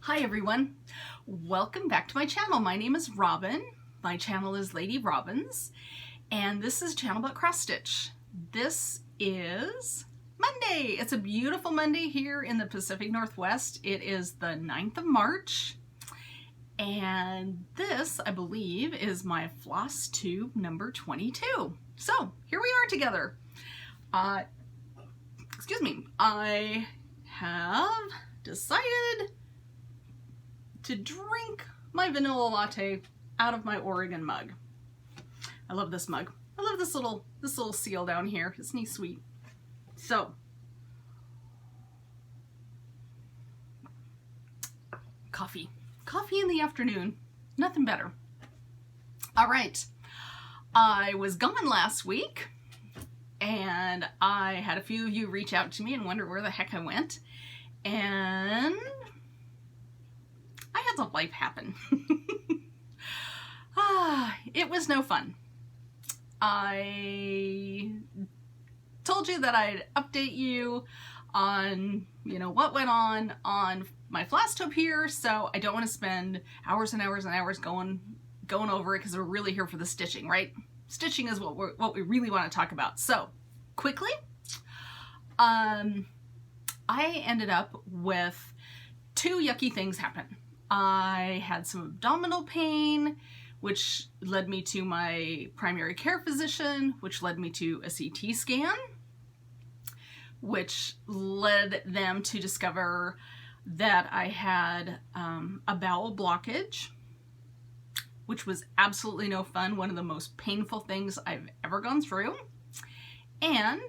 Hi everyone, welcome back to my channel. My name is Robin. My channel is LadyRobynS, and this is a channel about cross stitch. This is Monday. It's a beautiful Monday here in the Pacific Northwest. It is the 9th of March, and this, I believe, is my FlossTube number 22. So here we are together. Excuse me, I have decided to drink my vanilla latte out of my Oregon mug. I love this mug. I love this little seal down here. Isn't he sweet? So, coffee in the afternoon. Nothing better. All right. I was gone last week, and I had a few of you reach out to me and wonder where the heck I went, and I had some life happen. It was no fun. I told you that I'd update you on, what went on my FlossTube here, so I don't want to spend hours and hours and hours going over it because we're really here for the stitching, right? Stitching is what we really want to talk about. So, quickly, I ended up with two yucky things happen. I had some abdominal pain, which led me to my primary care physician, which led me to a CT scan, which led them to discover that I had a bowel blockage, which was absolutely no fun, one of the most painful things I've ever gone through. And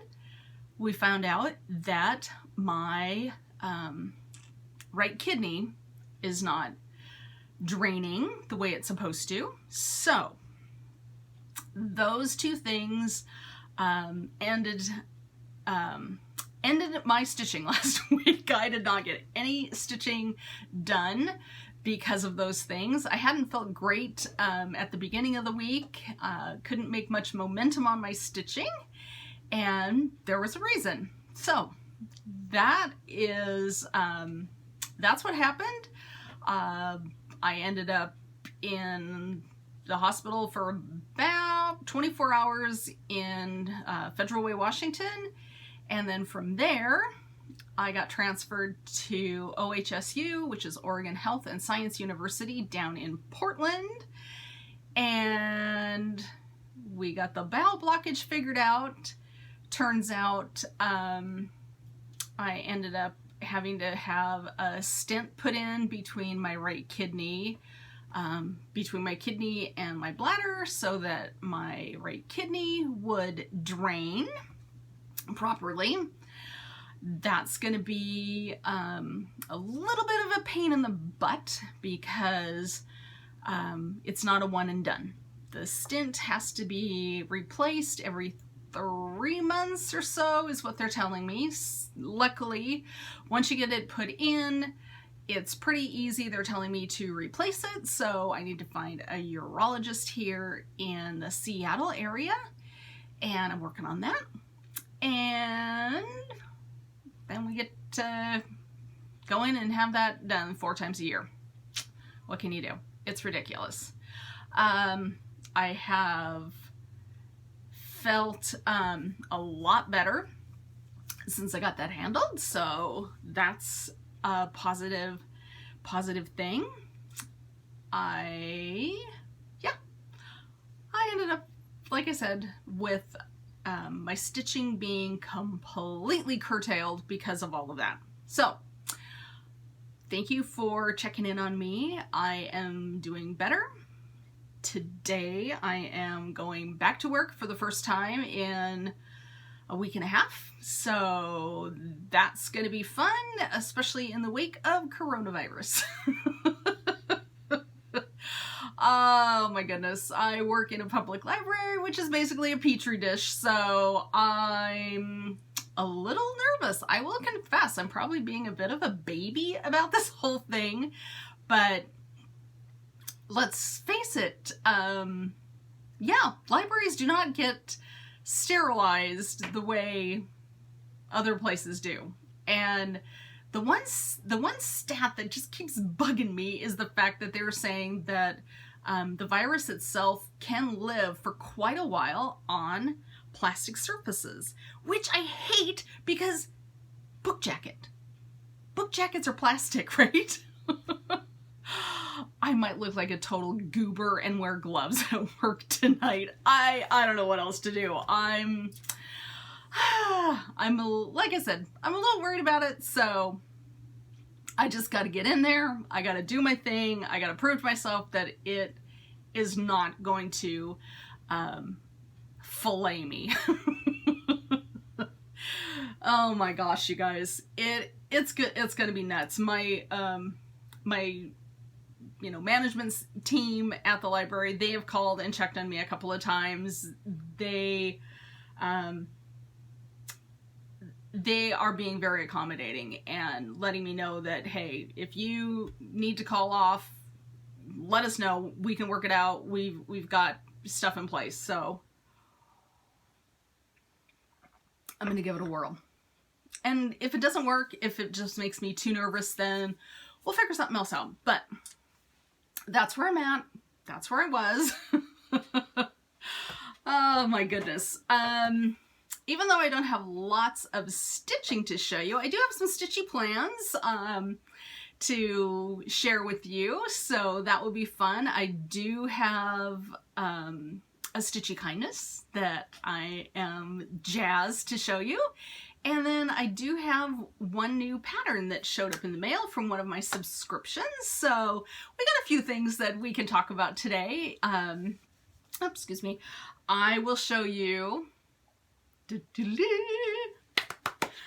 we found out that my right kidney is not draining the way it's supposed to. So those two things ended my stitching last week. I did not get any stitching done because of those things. I hadn't felt great at the beginning of the week, couldn't make much momentum on my stitching, and there was a reason. So that is that's what happened. I ended up in the hospital for about 24 hours in Federal Way, Washington, and then from there I got transferred to OHSU, which is Oregon Health and Science University down in Portland, and we got the bowel blockage figured out. Turns out I ended up having to have a stent put in between my right kidney, between my kidney and my bladder, so that my right kidney would drain properly. That's going to be a little bit of a pain in the butt because it's not a one and done. The stent has to be replaced every 3 months or so is what they're telling me. Luckily, once you get it put in, it's pretty easy. They're telling me to replace it, so I need to find a urologist here in the Seattle area, and I'm working on that. And then we get to go in and have that done 4 times a year. What can you do? It's ridiculous. I have felt a lot better since I got that handled, so that's a positive thing. I ended up, like I said, with my stitching being completely curtailed because of all of that. So thank you for checking in on me. I am doing better. Today I am going back to work for the first time in a week and a half, so that's going to be fun, especially in the wake of coronavirus. Oh my goodness, I work in a public library, which is basically a petri dish, so I'm a little nervous. I will confess, I'm probably being a bit of a baby about this whole thing, but let's face it, libraries do not get sterilized the way other places do. And The one stat that just keeps bugging me is the fact that they're saying that the virus itself can live for quite a while on plastic surfaces, which I hate because book jackets are plastic, right? I might look like a total goober and wear gloves at work tonight. I don't know what else to do. Like I said, I'm a little worried about it, so I just got to get in there. I got to do my thing. I got to prove to myself that it is not going to fillet me. Oh my gosh, you guys, it's good. It's gonna be nuts. My management team at the library, they have called and checked on me a couple of times. They are being very accommodating and letting me know that, hey, if you need to call off, let us know. We can work it out. We've got stuff in place. So I'm going to give it a whirl. And if it doesn't work, if it just makes me too nervous, then we'll figure something else out. But that's where I'm at. That's where I was. Oh my goodness. Even though I don't have lots of stitching to show you, I do have some stitchy plans to share with you, so that will be fun. I do have a stitchy kindness that I am jazzed to show you, and then I do have one new pattern that showed up in the mail from one of my subscriptions, so we got a few things that we can talk about today. Excuse me. I will show you.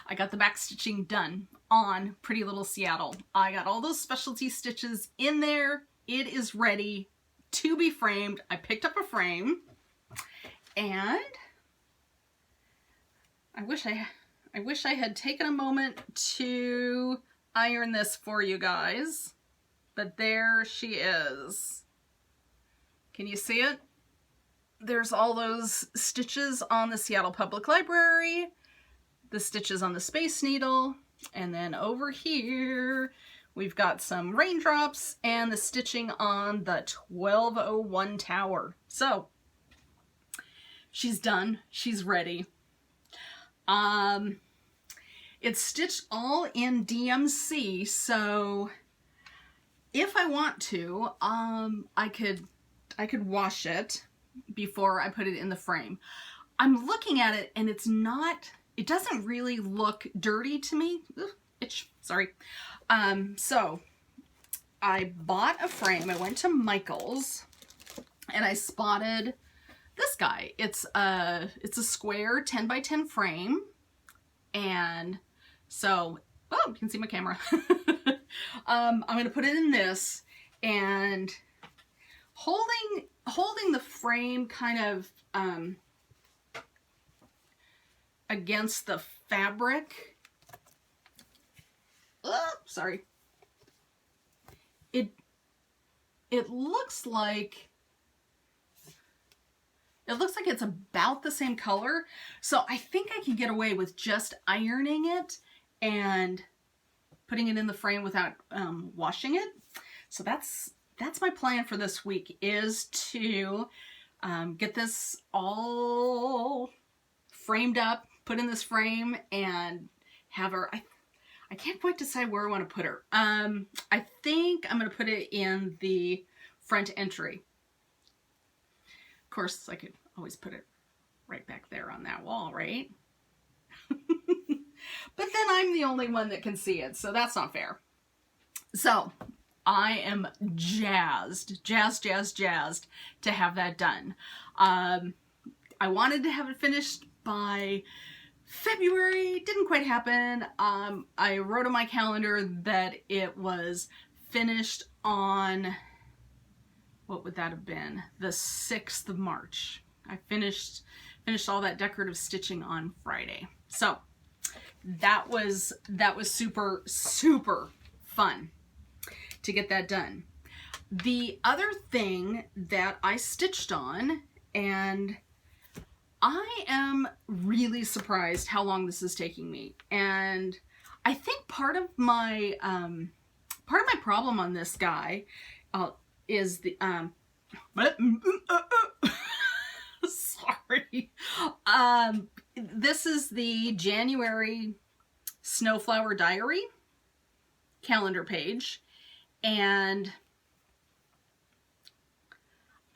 I got the back stitching done on Pretty Little Seattle. I got all those specialty stitches in there. It is ready to be framed. I picked up a frame, and I wish I had taken a moment to iron this for you guys, but there she is. Can you see it? There's all those stitches on the Seattle Public Library, the stitches on the Space Needle, and then over here we've got some raindrops and the stitching on the 1201 tower. So she's done. She's ready. It's stitched all in DMC, so if I want to, I could wash it before I put it in the frame. I'm looking at it and it doesn't really look dirty to me. Ugh, itch, sorry. So I bought a frame. I went to Michael's and I spotted this guy. It's a square 10 by 10 frame. And so, oh, you can see my camera. I'm going to put it in this, and holding the frame kind of against the fabric. Oh, sorry. It looks like it's about the same color. So I think I can get away with just ironing it and putting it in the frame without washing it. So that's my plan for this week, is to get this all framed up, put in this frame, and have her. I can't quite decide where I want to put her. I think I'm going to put it in the front entry. Of course, I could always put it right back there on that wall, right? But then I'm the only one that can see it, so that's not fair. So I am jazzed to have that done. I wanted to have it finished by February. Didn't quite happen. I wrote on my calendar that it was finished on, what would that have been? The 6th of March. I finished all that decorative stitching on Friday. So that was super, super fun to get that done. The other thing that I stitched on, and I am really surprised how long this is taking me, and I think part of my problem on this guy is the sorry. This is the January Snowflower Diary calendar page, and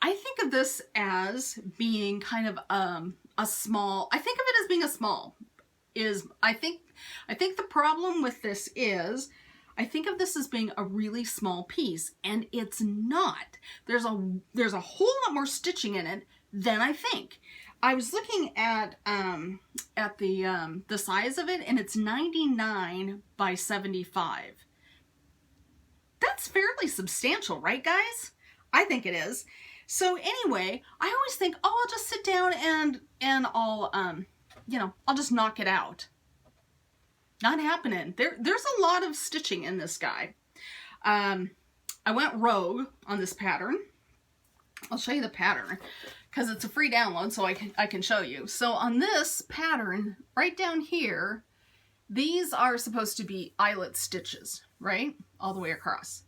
I think of this as being kind of a small. I think of it as being a small. I think the problem with this is I think of this as being a really small piece, and it's not. There's a whole lot more stitching in it than I think. I was looking at the size of it, and it's 99 by 75. That's fairly substantial, right, guys? I think it is. So anyway, I always think, oh, I'll just sit down and I'll I'll just knock it out. Not happening. There's a lot of stitching in this guy. I went rogue on this pattern. I'll show you the pattern because it's a free download, so I can show you. So on this pattern, right down here, these are supposed to be eyelet stitches, right? All the way across.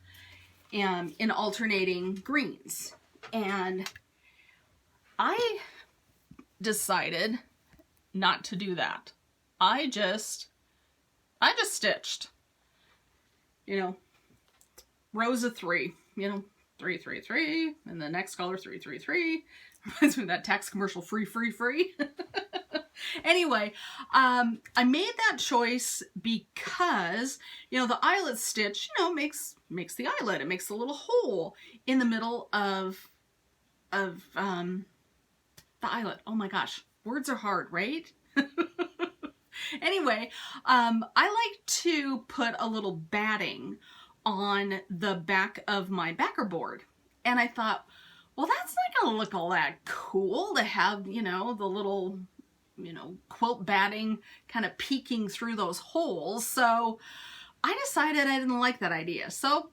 And in alternating greens. And I decided not to do that. I just stitched, rows of 3, 3, 3, 3, and the next color 3, 3, 3. Reminds me of that tax commercial, free, free, free. Anyway, I made that choice because, the eyelet stitch, makes the eyelet. It makes a little hole in the middle of the eyelet. Oh my gosh, words are hard, right? Anyway, I like to put a little batting on the back of my backer board. And I thought, well, that's not going to look all that cool to have, the little, quilt batting kind of peeking through those holes. So I decided I didn't like that idea. So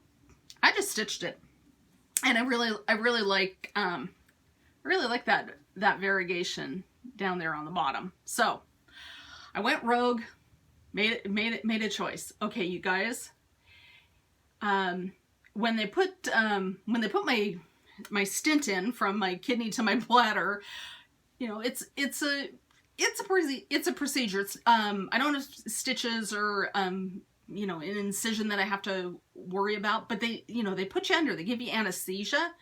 I just stitched it. And I really like that variegation down there on the bottom. So I went rogue, made a choice. Okay, you guys. When they put my stint in from my kidney to my bladder, it's a procedure. It's I don't have stitches or an incision that I have to worry about, but they put you under. They give you anesthesia.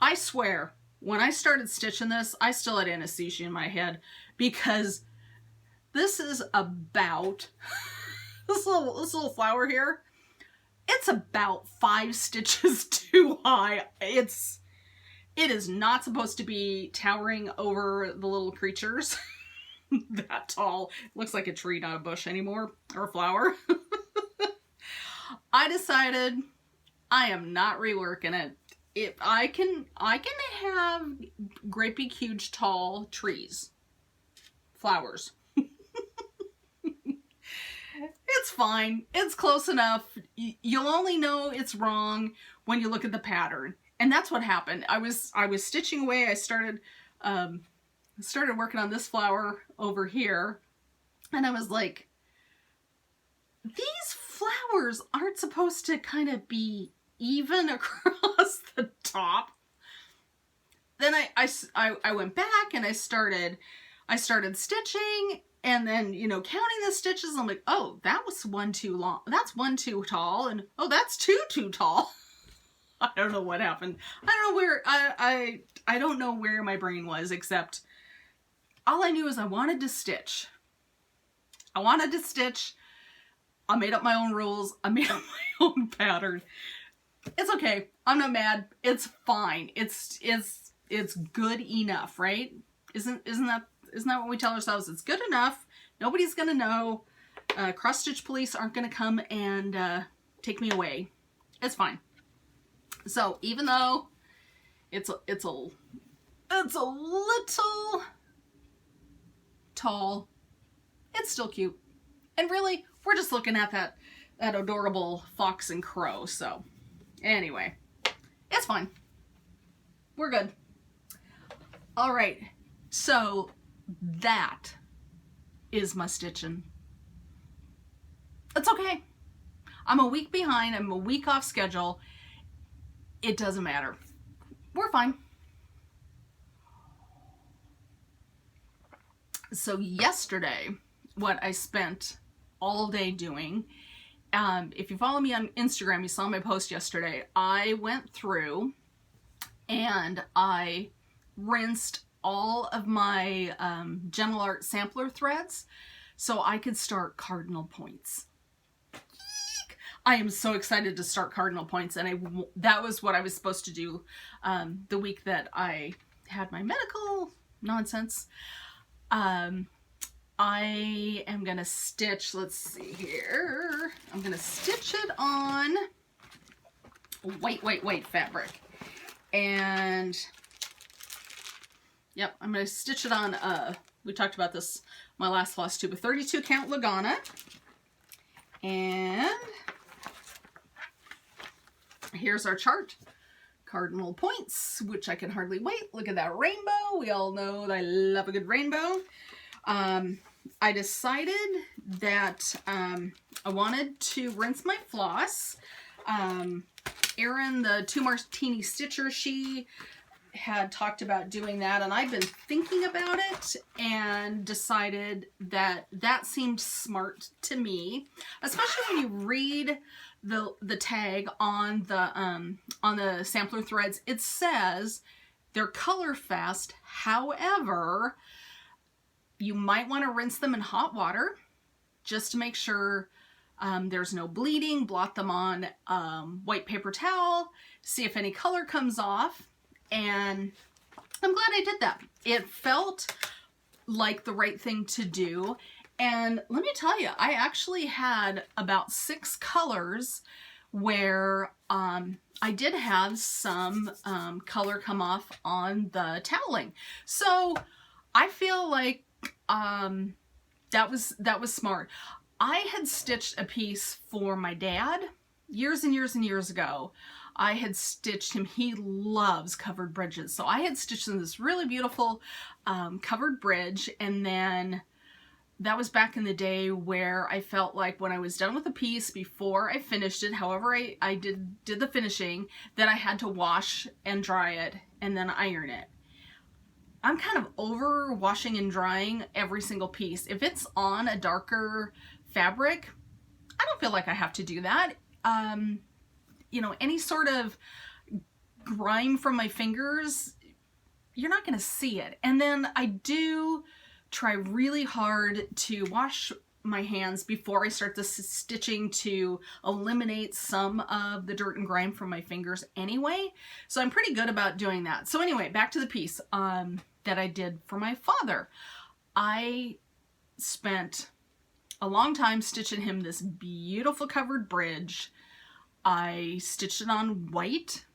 I swear, when I started stitching this, I still had anesthesia in my head because this is about this little flower here. It's about 5 stitches too high. It is not supposed to be towering over the little creatures that tall. It looks like a tree, not a bush anymore, or a flower. I decided I am not reworking it. If I can have great big huge tall trees, flowers. It's fine. It's close enough. You'll only know it's wrong when you look at the pattern. And that's what happened. I was stitching away. I started working on this flower over here. And I was like, these flowers aren't supposed to kind of be even across the top. Then I went back and I started stitching. And then, counting the stitches, I'm like, oh, that was one too long. That's one too tall. And, oh, that's two too tall. I don't know what happened. I don't know where, I don't know where my brain was, except all I knew is I wanted to stitch. I made up my own rules. I made up my own pattern. It's okay. I'm not mad. It's fine. It's good enough, right? Isn't that what we tell ourselves? It's good enough. Nobody's gonna know. Cross-stitch police aren't gonna come and take me away. It's fine. So even though it's a little tall, it's still cute. And really, we're just looking at that adorable fox and crow. So anyway, it's fine. We're good. All right. So that is my stitching. It's okay. I'm a week behind. I'm a week off schedule. It doesn't matter. We're fine. So yesterday, what I spent all day doing, if you follow me on Instagram, you saw my post yesterday. I went through and I rinsed all of my Gentle Art sampler threads so I could start cardinal points. I am so excited to start cardinal points, and that was what I was supposed to do the week that I had my medical nonsense. I am gonna stitch, let's see here, I'm gonna stitch it on white fabric, and yep, I'm gonna stitch it on, we talked about this my last FlossTube, a 32 count Lagana, and here's our chart. Cardinal points, which I can hardly wait. Look at that rainbow. We all know that I love a good rainbow. I decided that I wanted to rinse my floss. Erin, the 2 Martini Stitcher, she had talked about doing that, and I've been thinking about it and decided that that seemed smart to me, especially when you read the tag on the sampler threads. It says they're color fast, however you might want to rinse them in hot water just to make sure there's no bleeding. Blot them on white paper towel, see if any color comes off, and I'm glad I did that. It felt like the right thing to do. And let me tell you, I actually had about 6 colors where I did have some color come off on the toweling. So I feel like that was smart. I had stitched a piece for my dad years and years and years ago. I had stitched him, he loves covered bridges. So I had stitched him this really beautiful covered bridge, and then that was back in the day where I felt like when I was done with a piece, before I finished it, however I did the finishing, that I had to wash and dry it and then iron it. I'm kind of over washing and drying every single piece. If it's on a darker fabric, I don't feel like I have to do that. You know, any sort of grime from my fingers, you're not going to see it. And then I do try really hard to wash my hands before I start the stitching to eliminate some of the dirt and grime from my fingers anyway. So I'm pretty good about doing that. So anyway, back to the piece that I did for my father. I spent a long time stitching him this beautiful covered bridge. I stitched it on white.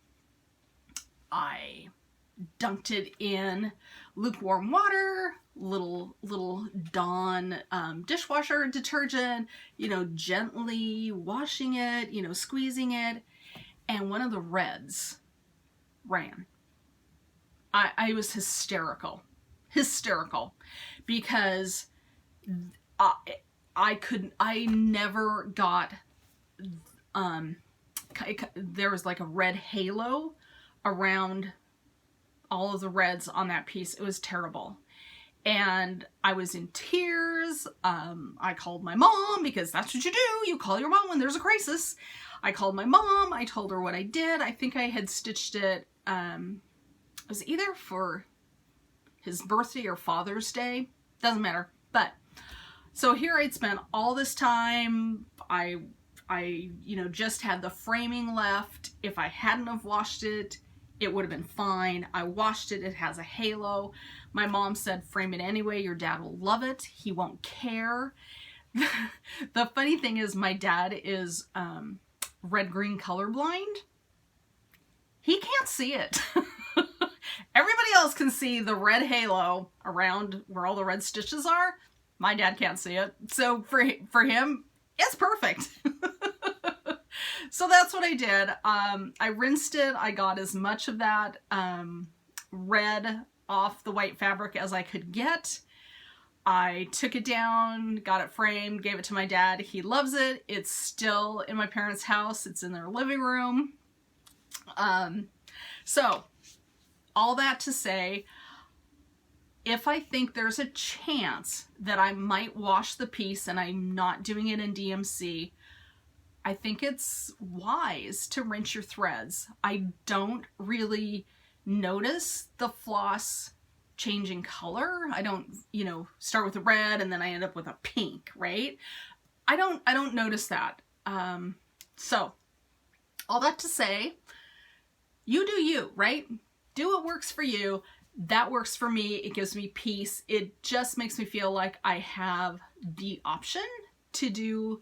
I dunked it in lukewarm water, little Dawn dishwasher detergent, you know, gently washing it, you know, squeezing it, and one of the reds ran. I was hysterical because I never got, there was like a red halo around all of the reds on that piece. It was terrible. And I was in tears. I called my mom, because that's what you do. You call your mom when there's a crisis. I called my mom. I told her what I did. I think I had stitched it, it was either for his birthday or Father's Day. Doesn't matter. But so here I'd spent all this time. I you know, just had the framing left. If I hadn't have washed it, it would have been fine. I washed it. It has a halo. My mom said, frame it anyway. Your dad will love it. He won't care. The funny thing is, my dad is red-green colorblind. He can't see it. Everybody else can see the red halo around where all the red stitches are. My dad can't see it. So for him, it's perfect. So that's what I did. I rinsed it. I got as much of that red off the white fabric as I could get. I took it down, got it framed, gave it to my dad. He loves it. It's still in my parents' house. It's in their living room. So all that to say, if I think there's a chance that I might wash the piece and I'm not doing it in DMC, I think it's wise to rinse your threads. I don't really notice the floss changing color. I don't, you know, start with a red and then I end up with a pink, right? I don't notice that. So all that to say, you do you, right? Do what works for you. That works for me. It gives me peace. It just makes me feel like I have the option to do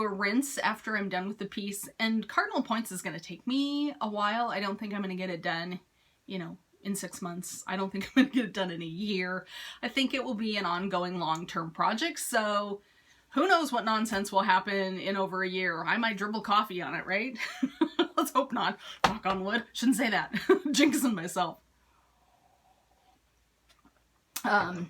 a rinse after I'm done with the piece. And cardinal points is going to take me a while. I don't think I'm going to get it done, you know, in 6 months. I don't think I'm going to get it done in a year. I think it will be an ongoing long-term project. So who knows what nonsense will happen in over a year. I might dribble coffee on it, right? Let's hope not. Knock on wood. Shouldn't say that. Jinxing myself. And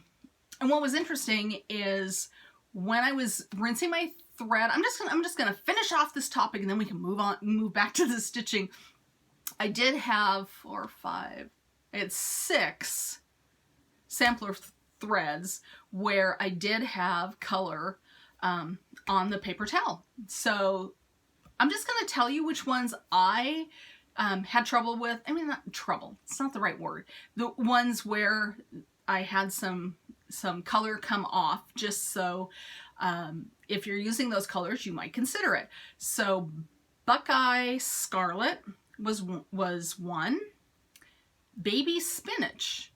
what was interesting is when I was rinsing my thread, I'm just gonna finish off this topic and then we can move back to the stitching. I did have 4 or 5, I had 6 sampler threads where I did have color on the paper towel. So I'm just gonna tell you which ones I had trouble with. I mean, not trouble, it's not the right word. The ones where I had some color come off, just so if you're using those colors, you might consider it. So Buckeye Scarlet was one. Baby Spinach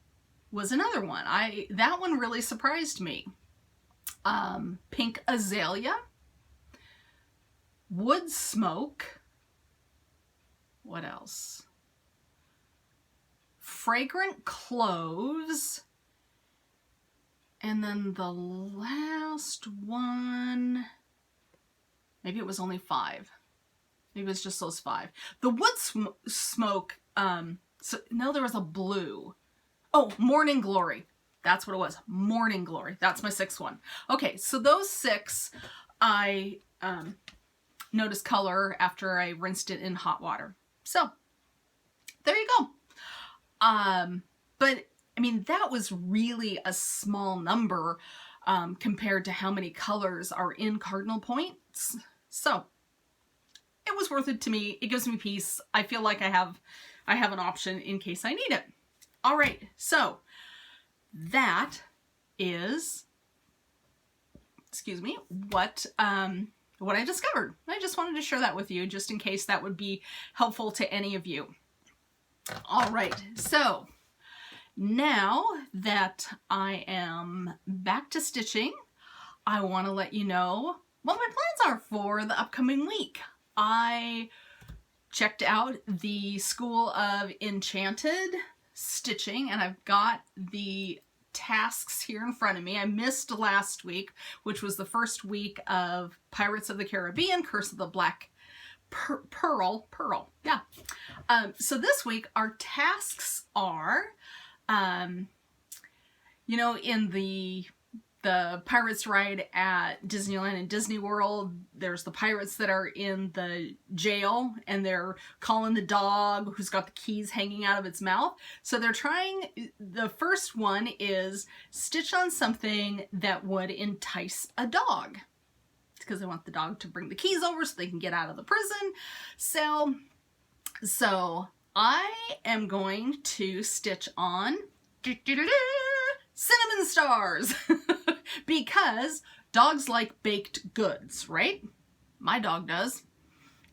was another one. That one really surprised me. Pink Azalea, Wood Smoke, what else? Fragrant Cloves, and then the last one, maybe it was only 5. Maybe it was just those 5. The Wood Smoke, no, there was a blue. Oh, Morning Glory. That's what it was. Morning Glory. That's my 6th one. Okay, so those 6, I noticed color after I rinsed it in hot water. So, there you go. But I mean, that was really a small number compared to how many colors are in cardinal points. So it was worth it to me. It gives me peace. I feel like I have an option in case I need it. All right. So that is, excuse me, what I discovered. I just wanted to share that with you just in case that would be helpful to any of you. All right. So now that I am back to stitching, I want to let you know what my plans are for the upcoming week. I checked out the School of Enchanted stitching and I've got the tasks here in front of me. I missed last week, which was the first week of Pirates of the Caribbean, Curse of the Black Pearl. Yeah. So this week our tasks are, you know, in the Pirates ride at Disneyland and Disney World, there's the pirates that are in the jail and they're calling the dog who's got the keys hanging out of its mouth. So they're trying, the first one is stitch on something that would entice a dog. It's because they want the dog to bring the keys over so they can get out of the prison cell. So I am going to stitch on cinnamon stars because dogs like baked goods, right? My dog does.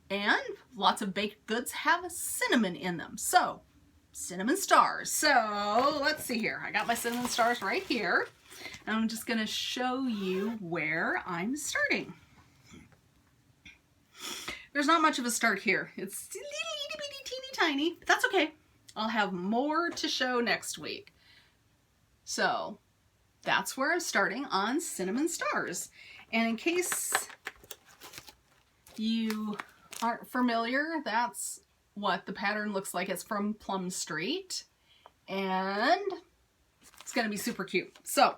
And lots of baked goods have cinnamon in them. So cinnamon stars. So let's see here. I got my cinnamon stars right here. And I'm just going to show you where I'm starting. There's not much of a start here. It's little itty bitty teeny tiny, but that's okay. I'll have more to show next week. So that's where I'm starting on cinnamon stars. And in case you aren't familiar, that's what the pattern looks like. It's from Plum Street and it's going to be super cute. So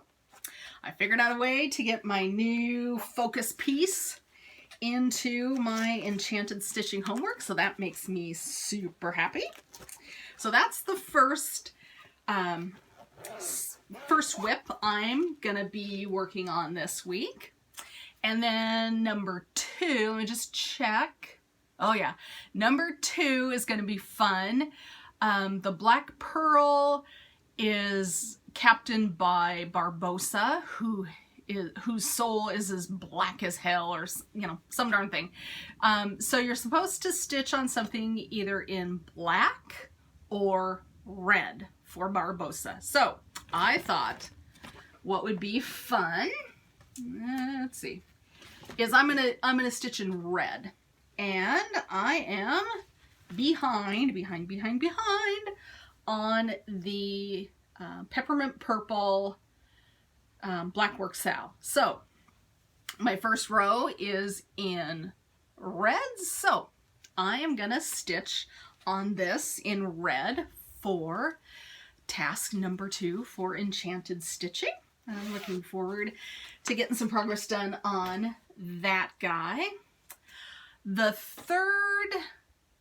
I figured out a way to get my new focus piece into my Enchanted stitching homework, so that makes me super happy. So that's the first whip I'm gonna be working on this week. And then number 2, let me just check. Oh yeah, number 2 is gonna be fun. The Black Pearl is captained by Barbosa, whose soul is as black as hell, or some darn thing. So you're supposed to stitch on something either in black or red for Barbosa. So I thought what would be fun, let's see, is I'm gonna stitch in red, and I am behind on the Peppermint Purple Blackwork Sal. So my first row is in red, so I am gonna stitch on this in red for task number 2 for Enchanted stitching. I'm looking forward to getting some progress done on that guy. The third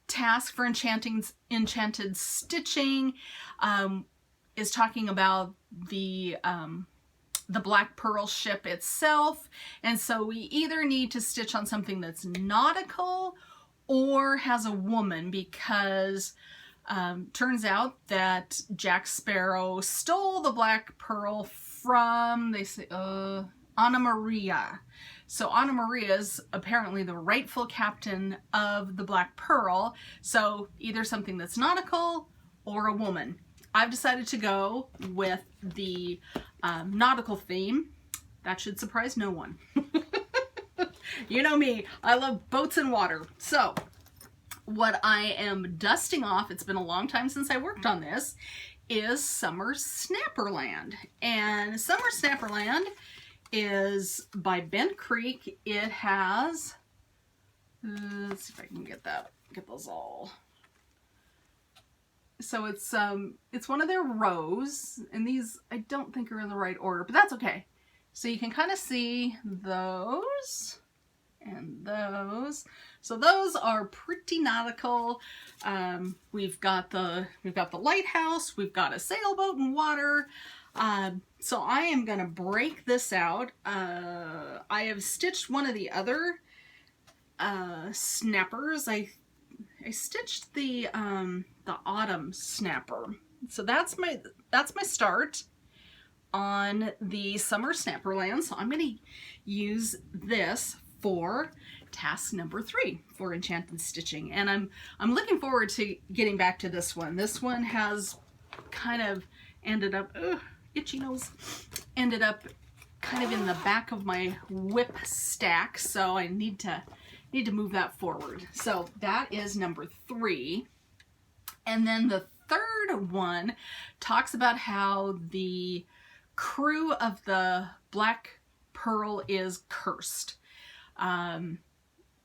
task for Enchanted stitching is talking about the Black Pearl ship itself, and so we either need to stitch on something that's nautical or has a woman, because turns out that Jack Sparrow stole the Black Pearl from, they say, Anna Maria. So Anna Maria is apparently the rightful captain of the Black Pearl, so either something that's nautical or a woman. I've decided to go with the nautical theme. That should surprise no one. You know me, I love boats and water. So what I am dusting off, it's been a long time since I worked on this, is Summer SnapperLand. And Summer SnapperLand is by Bent Creek. It has, let's see if I can get those all. So it's one of their rows, and these I don't think are in the right order, but that's okay. So you can kind of see those and those. So those are pretty nautical. We've got the lighthouse, we've got a sailboat and water. So I am gonna break this out. I have stitched one of the other snappers. I stitched the autumn snapper. So that's my start on the Summer SnapperLand. So I'm gonna use this for task number 3 for Enchanted stitching, and I'm looking forward to getting back to this one. This one has kind of ended up, itchy nose, ended up kind of in the back of my whip stack, so I need to move that forward. So that is number 3. And then the third one talks about how the crew of the Black Pearl is cursed.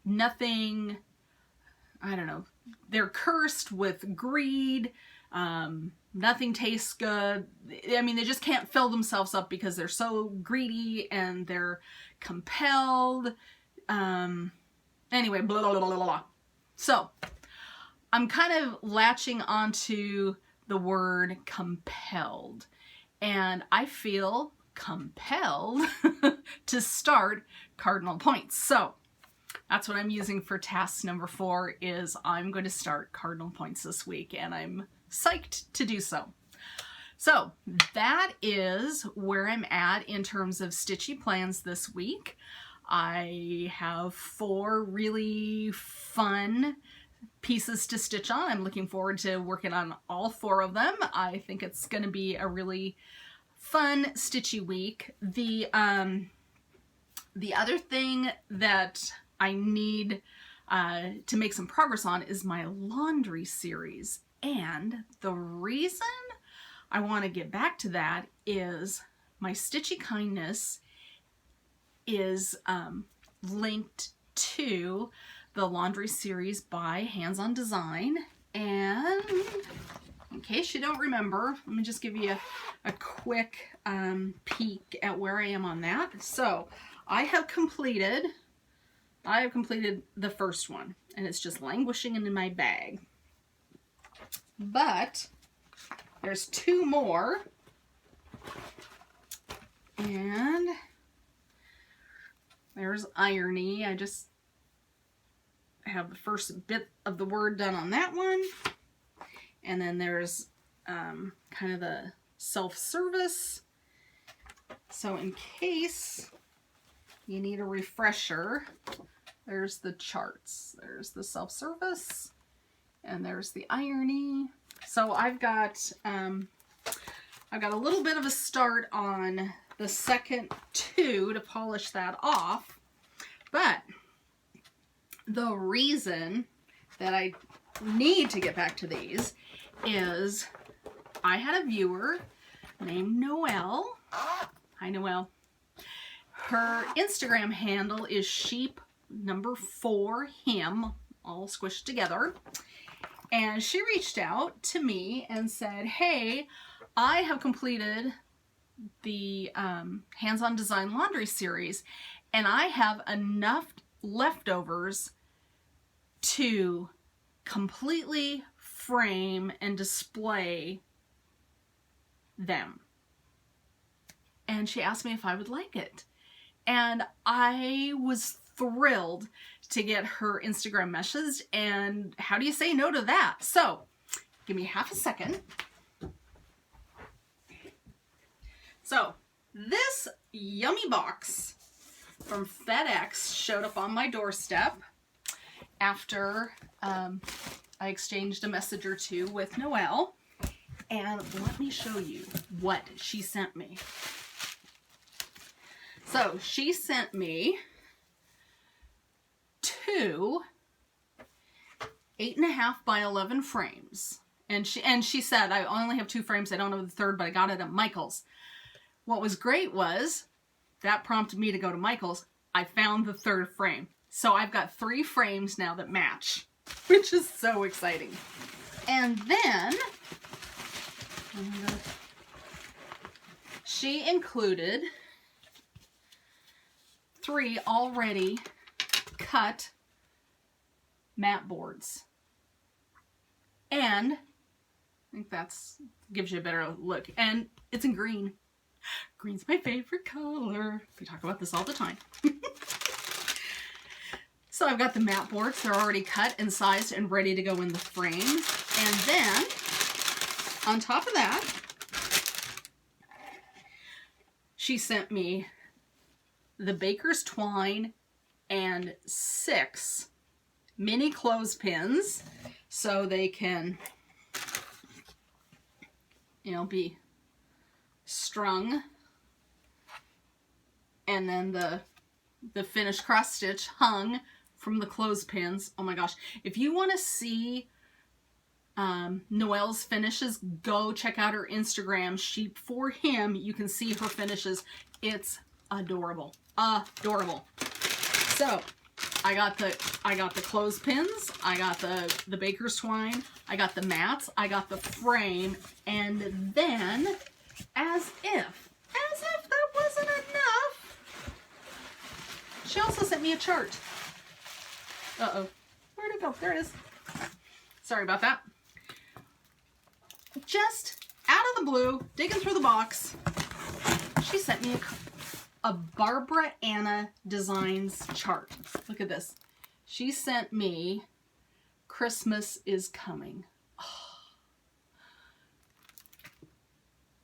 Nothing, I don't know, they're cursed with greed. Nothing tastes good. I mean, they just can't fill themselves up because they're so greedy and they're compelled. Anyway, blah, blah, blah, blah, blah. So I'm kind of latching onto the word compelled, and I feel compelled to start cardinal points. So that's what I'm using for task number 4, is I'm going to start cardinal points this week, and I'm psyched to do so. So that is where I'm at in terms of stitchy plans this week. I have 4 really fun pieces to stitch on. I'm looking forward to working on all 4 of them. I think it's going to be a really fun stitchy week. The other thing that I need to make some progress on is my laundry series. And the reason I want to get back to that is my Stitchy Kindness is linked to the laundry series by Hands On Design. And in case you don't remember, let me just give you a quick peek at where I am on that. So I have completed the first one, and it's just languishing in my bag. But there's 2 more, and there's irony. I just have the first bit of the word done on that one, and then there's kind of the self-service. So in case you need a refresher, there's the charts, there's the self-service, and there's the irony. So I've got a little bit of a start on the second 2 to polish that off, but the reason that I need to get back to these is I had a viewer named Noelle. Hi, Noelle. Her Instagram handle is sheep4him, all squished together. And she reached out to me and said, hey, I have completed the Hands-On Design Laundry series, and I have enough leftovers to completely frame and display them. And she asked me if I would like it. And I was thrilled to get her Instagram message, and how do you say no to that? So, give me half a second. So, this yummy box from FedEx showed up on my doorstep after I exchanged a message or 2 with Noelle. And let me show you what she sent me. So, she sent me 2 8.5 by 11 frames. And she said, I only have 2 frames. I don't know the third, but I got it at Michael's. What was great was that prompted me to go to Michael's. I found the 3rd frame. So I've got 3 frames now that match, which is so exciting. And then she included 3 already cut mat boards. And I think that's gives you a better look. And it's in green. Green's my favorite color. We talk about this all the time. So I've got the mat boards. They're already cut and sized and ready to go in the frame. And then, on top of that, she sent me the baker's twine and 6 mini clothespins so they can, you know, be strung. And then the finished cross stitch hung from the clothespins. Oh my gosh. If you want to see Noelle's finishes, go check out her Instagram, Sheep4him. You can see her finishes. It's adorable. Adorable. So I got the clothespins, I got the baker's twine, I got the mats, I got the frame, and then as if that wasn't enough, she also sent me a chart. Uh-oh. Where'd it go? There it is. Sorry about that. Just out of the blue, digging through the box, she sent me a Barbara Anna Designs chart. Look at this. She sent me Christmas is Coming. Oh.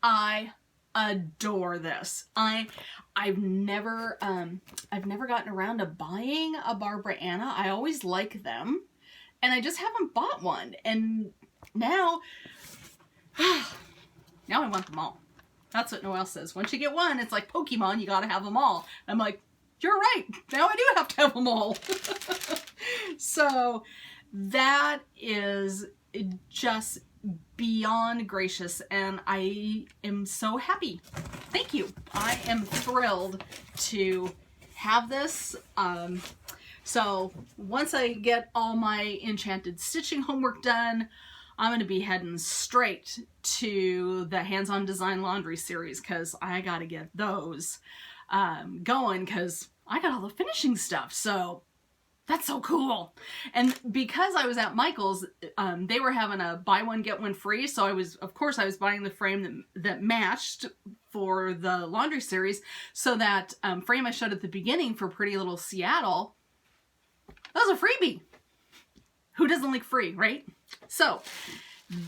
I adore this. I've never gotten around to buying a Barbara Anna. I always like them, and I just haven't bought one. And now I want them all. That's what Noelle says. Once you get one, it's like Pokemon, you gotta have them all. I'm like, you're right. Now I do have to have them all. So that is just beyond gracious, and I am so happy. Thank you. I am thrilled to have this. So once I get all my Enchanted stitching homework done, I'm going to be heading straight to the Hands-On Design Laundry series because I got to get those going because I got all the finishing stuff. So that's so cool. And because I was at Michael's, they were having a buy one, get one free. So of course I was buying the frame that matched for the laundry series. So that frame I showed at the beginning for Pretty Little Seattle, that was a freebie. Who doesn't like free, right? So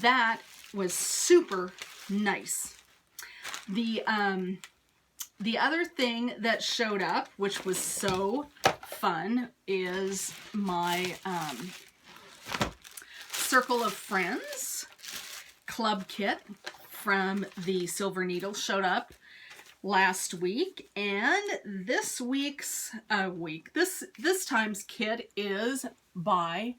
that was super nice. The other thing that showed up, which was so fun, is my Circle of Friends club kit from the Silver Needle showed up last week, and this week's this time's kit is by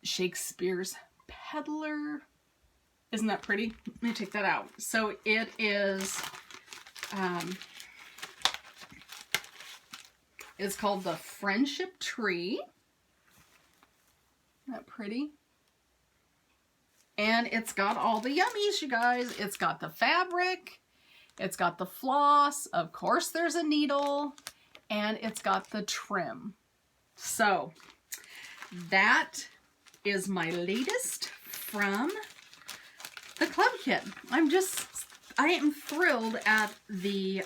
Shakespeare's Peddler. Isn't that pretty? Let me take that out. So it is it's called the Friendship Tree. Isn't that pretty? And it's got all the yummies, you guys. It's got the fabric, it's got the floss, of course there's a needle, and it's got the trim. So that is my latest from the club kit. I am thrilled at the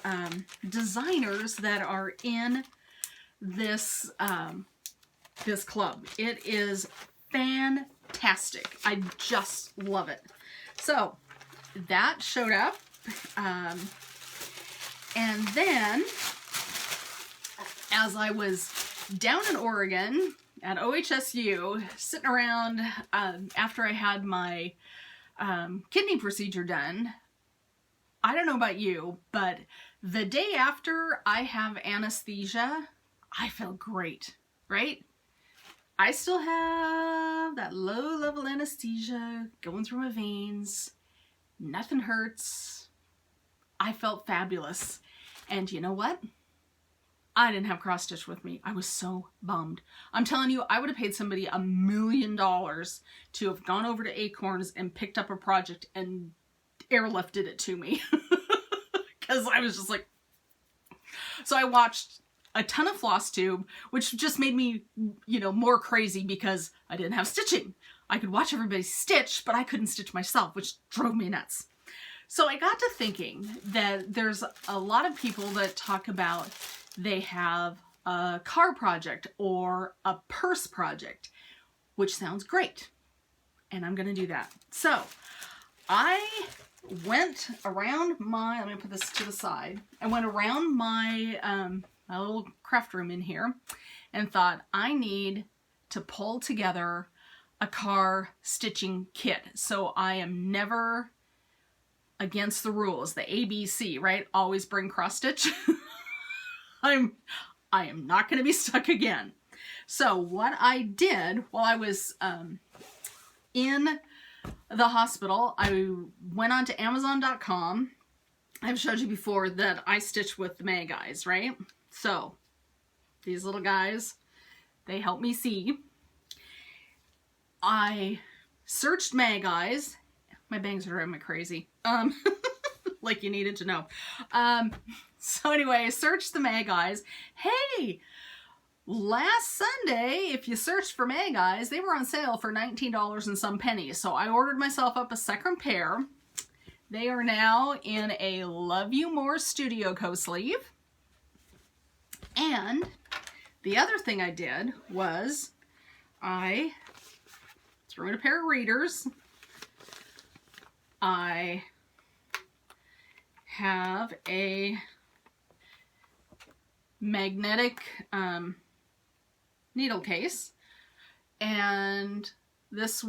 designers that are in this this club. It is fantastic. I just love it. So that showed up, and then as I was down in Oregon at OHSU sitting around after I had my kidney procedure done, I don't know about you, but the day after I have anesthesia, I feel great, right? I still have that low-level anesthesia going through my veins. Nothing hurts. I felt fabulous. And you know what? I didn't have cross stitch with me. I was so bummed. I'm telling you, I would have paid somebody $1 million to have gone over to Acorns and picked up a project and airlifted it to me. Because I was just like... So I watched a ton of FlossTube, which just made me, you know, more crazy because I didn't have stitching. I could watch everybody stitch, but I couldn't stitch myself, which drove me nuts. So I got to thinking that there's a lot of people that talk about they have a car project or a purse project, which sounds great. And I'm going to do that. So I went around my, let me put this to the side. I went around my, my little craft room in here and thought I need to pull together a car stitching kit. So I am never against the rules, the ABC, right? Always bring cross stitch. I am not going to be stuck again. So what I did while I was in the hospital, I went on to Amazon.com. I've showed you before that I stitch with the May guys, right? So these little guys, they help me see. I searched May guys. My bangs are driving me crazy. Like you needed to know. So anyway, I searched the May guys. Hey, last Sunday, if you searched for May guys, they were on sale for $19 and some pennies. So I ordered myself up a second pair. They are now in a Love You More Studio co-sleeve. And the other thing I did was I threw in a pair of readers. I have a magnetic needle case, and this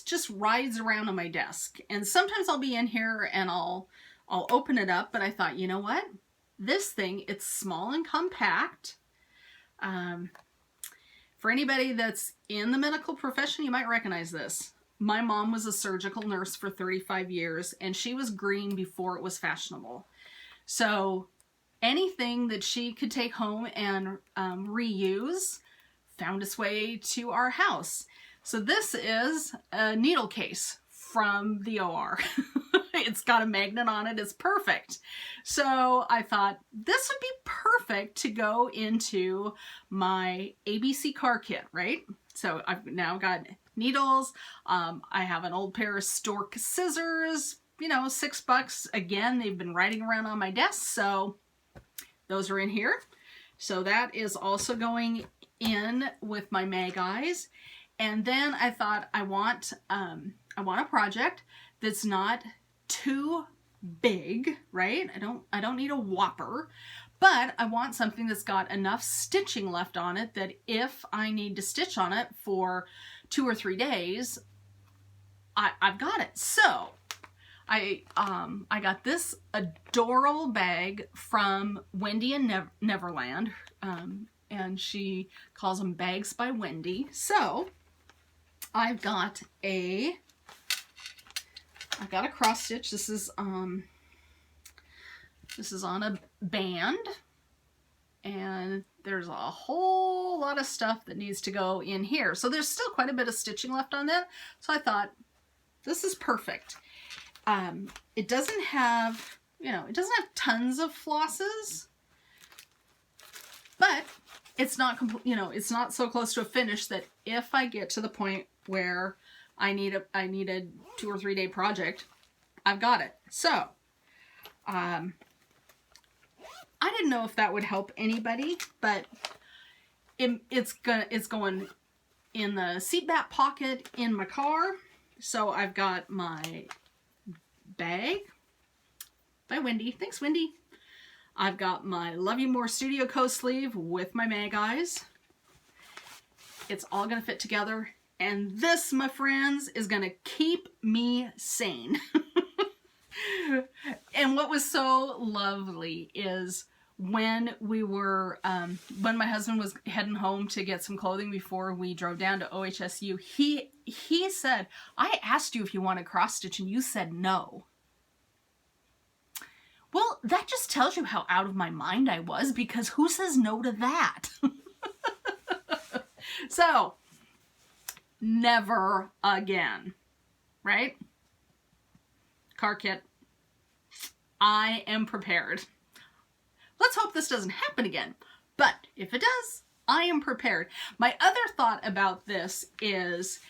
just rides around on my desk, and sometimes I'll be in here and I'll open it up, but I thought, you know what, this thing, it's small and compact. For anybody that's in the medical profession, you might recognize this. My mom was a surgical nurse for 35 years, and she was green before it was fashionable. So anything that she could take home and reuse found its way to our house. So this is a needle case from the OR. It's got a magnet on it. It's perfect. So I thought this would be perfect to go into my ABC car kit, right? So I've now got needles. I have an old pair of Stork scissors, you know, $6. Again, they've been riding around on my desk, so those are in here. So that is also going in with my mag eyes. And then I thought I want a project that's not too big, right? I don't need a whopper, but I want something that's got enough stitching left on it that if I need to stitch on it for 2 or 3 days, I've got it. So I got this adorable bag from Wendy and Neverland, and she calls them Bags by Wendy. So I've got a cross stitch. This is on a band, and there's a whole lot of stuff that needs to go in here. So there's still quite a bit of stitching left on that. So I thought this is perfect. It doesn't have, you know, it doesn't have tons of flosses, but it's not complete, you know, it's not so close to a finish that if I get to the point where I need a 2 or 3 day project, I've got it. So, I didn't know if that would help anybody, but it's going in the seat back pocket in my car. So I've got my bag by Wendy. Thanks, Wendy. I've got my Love You More Studio Co sleeve with my mag eyes. It's all going to fit together. And this, my friends, is going to keep me sane. And what was so lovely is when we were, when my husband was heading home to get some clothing before we drove down to OHSU, he said, I asked you if you wanted cross stitch and you said no. Well, that just tells you how out of my mind I was, because who says no to that? So, never again, right? Car kit. I am prepared. Let's hope this doesn't happen again. But if it does, I am prepared. My other thought about this is,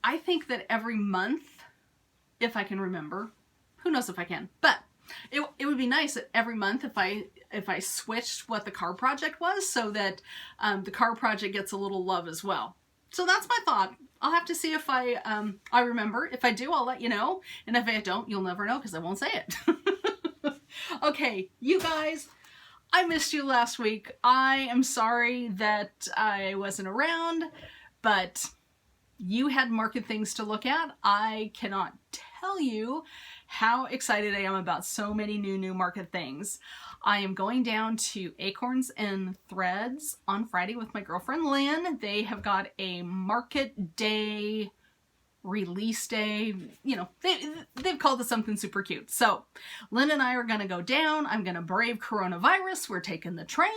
I think that every month, if I can remember, who knows if I can, but it would be nice that every month if I switched what the car project was, so that the car project gets a little love as well. So that's my thought. I'll have to see if I remember. If I do, I'll let you know. And if I don't, you'll never know because I won't say it. Okay, you guys, I missed you last week. I am sorry that I wasn't around, but you had market things to look at. I cannot tell you how excited I am about so many new market things. I am going down to Acorns and Threads on Friday with my girlfriend Lynn. They have got a market day, release day, you know, they've called it something super cute. So Lynn and I are going to go down. I'm going to brave coronavirus. We're taking the train.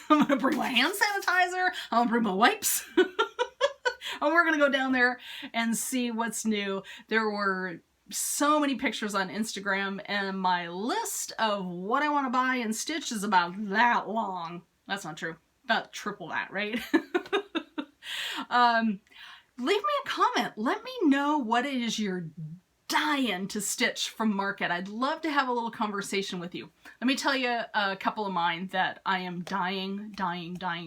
I'm going to bring my hand sanitizer. I'm going to bring my wipes. And we're going to go down there and see what's new. There were so many pictures on Instagram, and my list of what I want to buy and stitch is about that long. That's not true. About triple that, right? Leave me a comment. Let me know what it is you're dying to stitch from market. I'd love to have a little conversation with you. Let me tell you a couple of mine that I am dying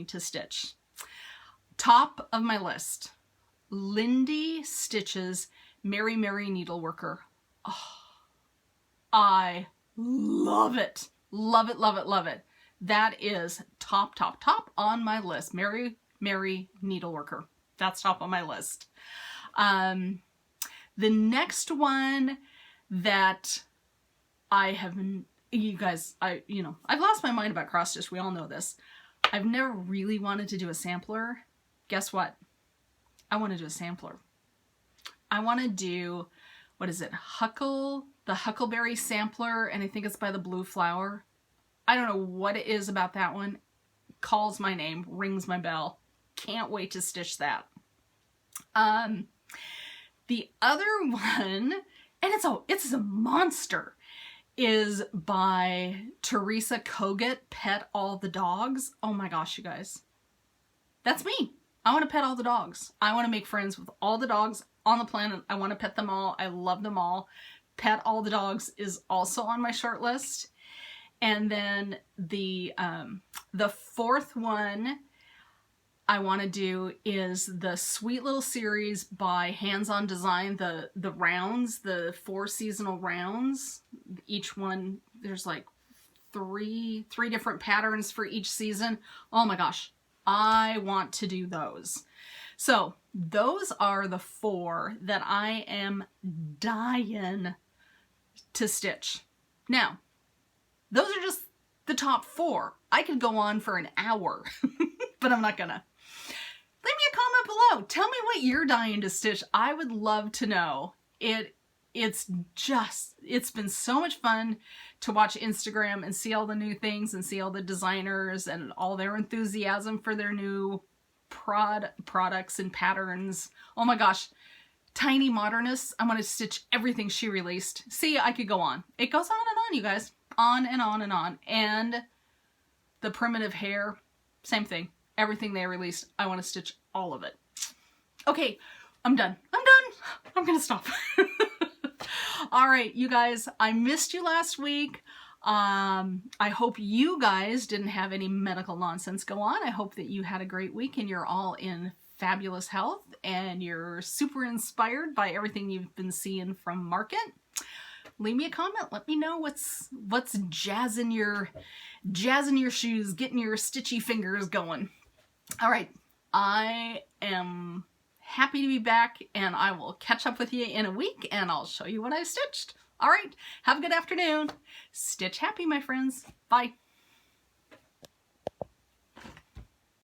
to stitch. Top of my list, Lindy Stitches Mary Mary Needleworker. Oh, I love it. Love it, love it, love it. That is top on my list. Mary Mary Needleworker. That's top on my list. The next one that I have, you guys, I've lost my mind about cross stitch. We all know this. I've never really wanted to do a sampler. Guess what? I want to do a sampler. I want to do, what is it? The Huckleberry Sampler, and I think it's by the Blue Flower. I don't know what it is about that one. Calls my name, rings my bell. Can't wait to stitch that. The other one, and it's a monster, is by Teresa Kogut, Pet All the Dogs. Oh my gosh, you guys. That's me. I want to pet all the dogs. I want to make friends with all the dogs on the planet. I want to pet them all. I love them all. Pet All the Dogs is also on my short list. And then the fourth one I want to do is the sweet little series by Hands On Design, the rounds, the 4 seasonal rounds. Each one, there's like three different patterns for each season. Oh my gosh, I want to do those. So those are the 4 that I am dying to stitch. Now, those are just the top 4. I could go on for an hour, but I'm not gonna. Leave me a comment below. Tell me what you're dying to stitch. I would love to know. It's been so much fun to watch Instagram and see all the new things and see all the designers and all their enthusiasm for their new products and patterns. Oh my gosh. Tiny Modernist. I'm going to stitch everything she released. See, I could go on. It goes on and on, you guys. On and on and on. And the Primitive Hair, same thing. Everything they released, I want to stitch all of it. Okay, I'm done. I'm gonna stop. All right, you guys, I missed you last week. I hope you guys didn't have any medical nonsense go on. I hope that you had a great week and you're all in fabulous health and you're super inspired by everything you've been seeing from Market. Leave me a comment. Let me know what's jazzing your shoes, getting your stitchy fingers going. All right, I am happy to be back, and I will catch up with you in a week, and I'll show you what I stitched. All right, have a good afternoon. Stitch happy, my friends. Bye.